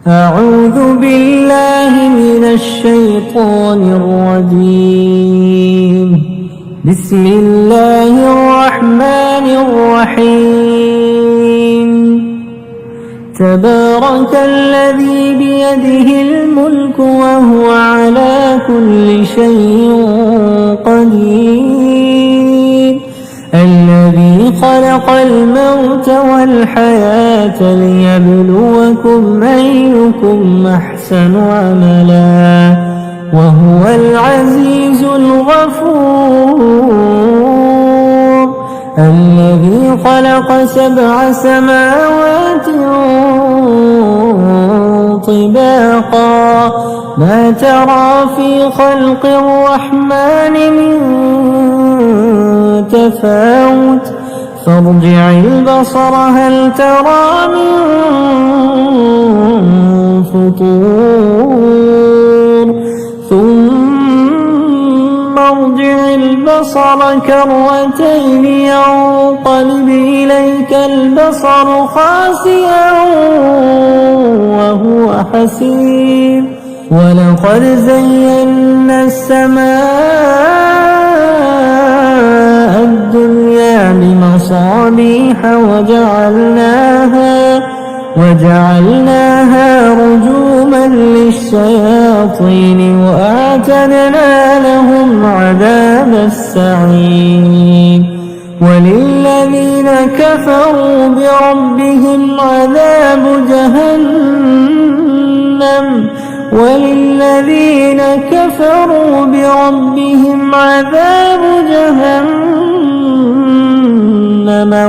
أعوذ بالله من الشيطان الرجيم. بسم الله الرحمن الرحيم. تبارك الذي بيده الملك وهو على كل شيء قدير. الذي خلق الموت والحياة ليبلوكم أيكم أحسن عملا وهو العزيز الغفور. الذي خلق 7 سماوات طباقا ما ترى في خلق الرحمن من تفاوت فارجع البصر هل ترى من فطور ثم ارجع البصر كرتين ينقلب إليك البصر خاسئا وهو حسير. ولقد زينا السماء الدنيا بمصابيح وجعلناها رجوما للشياطين وأعتدنا لهم عذاب السعير. وللذين كفروا بربهم عذاب جهنم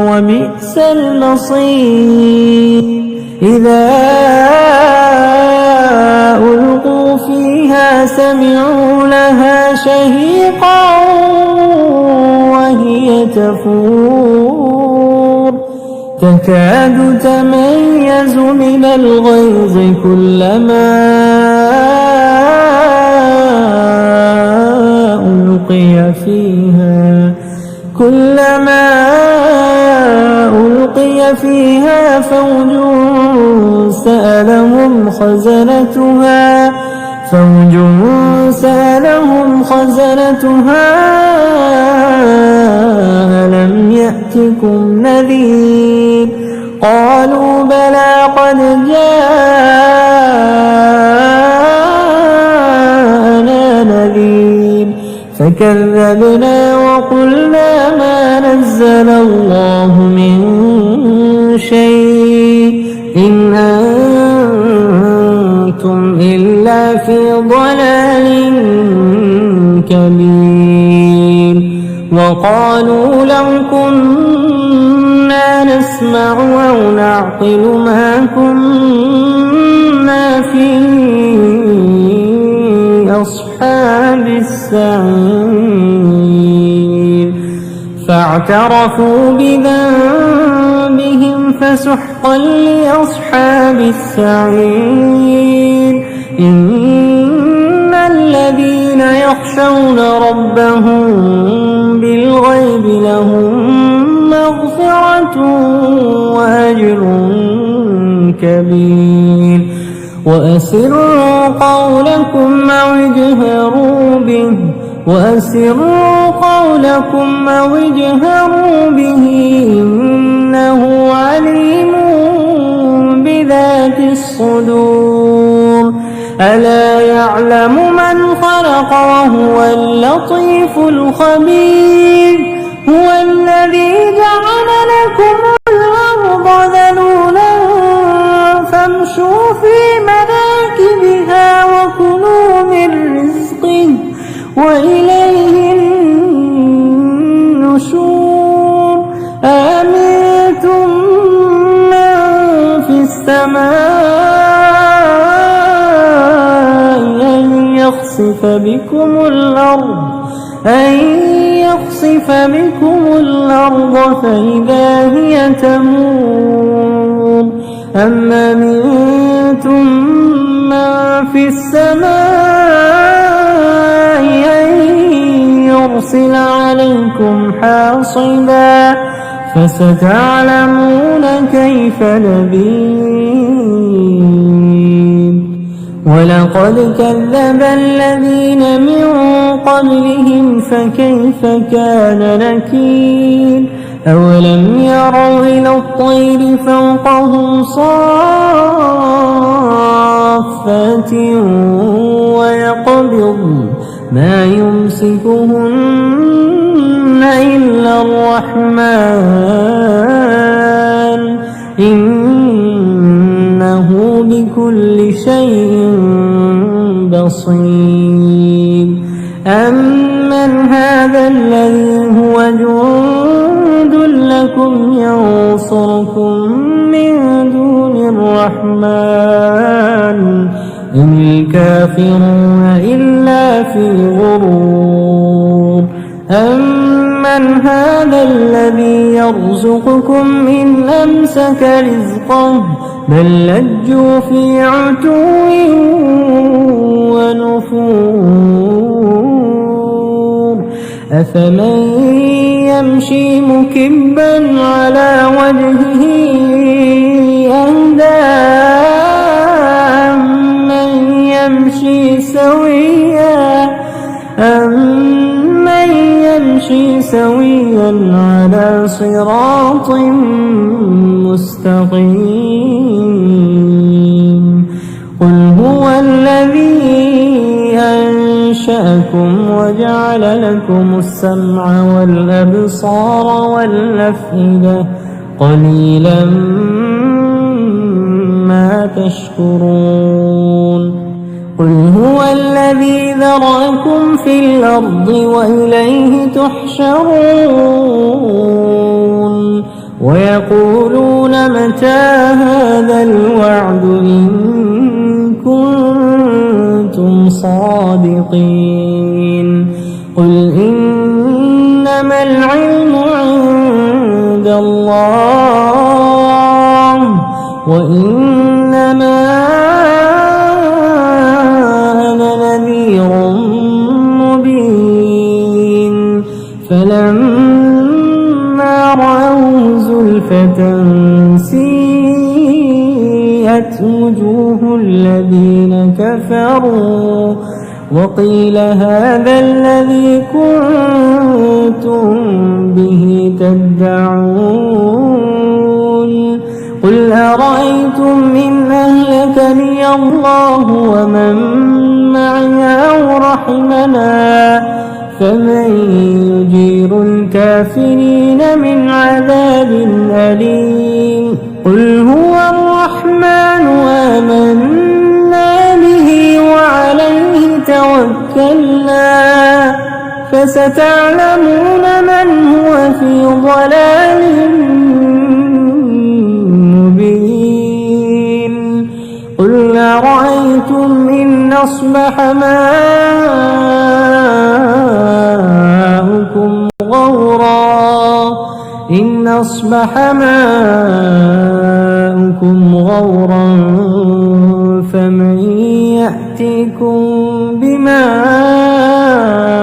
وبئس المصير. إذا ألقوا فيها سمعوا لها شهيقا وهي تفور تكاد تميز من الغيظ كلما ألقي فيها فوج سألهم خزنتها ألم يأتكم نذير قالوا بلى قد جاءنا نذير فكذبنا وقلنا ما نزل الله من شيء إن أنتم إلا في ضلال كبير. وقالوا لو كنا نسمع أو نعقل ما كنا في أصحاب السعير. فاعترفوا بذنبهم فسحقا لأصحاب السعير. إن الذين يخشون ربهم بالغيب لهم مغفرة وأجر كبير. وأسروا قولكم أو اجهروا به إنه عليم بذات الصدور. ألا يعلم من خلق وهو اللطيف الخبير. هو الذي جعل لكم الأرض ذلولا فامشوا في مناكبها وكلوا من رزقه وإليه النشور. أأمنتم من في السماء أن يخسف بكم الأرض فإذا هي تمور. أم أمنتم من في السماء أن يرسل عليكم حاصبا فستعلمون كيف نذير. ولقد كذب الذين من قبلهم فكيف كان نكير أولم يروا إلى الطير فوقهم صافات ويقبضن ما يمسكهن إلا الرحمن إنه بكل شيء بصير أمن هذا الذي هو جند لكم ينصركم من دون الرحمن إن الكافرون إلا في غرور أمن هذا الذي يرزقكم إن أمسك رزقه بل لجوا في عتو ونفور أفمن يمشي مكبا على وجهه أهدى أمن يمشي سويا على صراط مستقيم قل هو الذي أنشأكم وجعل لكم السمع والأبصار والأفئدة قليلا ما تشكرون قل هو الذي ذرأكم في الأرض وإليه تحشرون ويقولون متى هذا الوعد إن كنتم صادقين قل إنما العلم عند الله وإنما أنا نذير مبين فلما رأوه زلفة سيئت وجوه الذين كفروا وقيل هذا الذي كنتم به تدعون قل أرأيتم إن أهلكني الله ومن معي أو رحمنا فمن يجير الكافرين من عذاب أليم قل هو الرحمن آمنا به وعليه توكلنا فستعلمون من هو في ضلال مبين قل أرأيتم إن أصبح ماؤكم غورا فمن يأتيكم بماء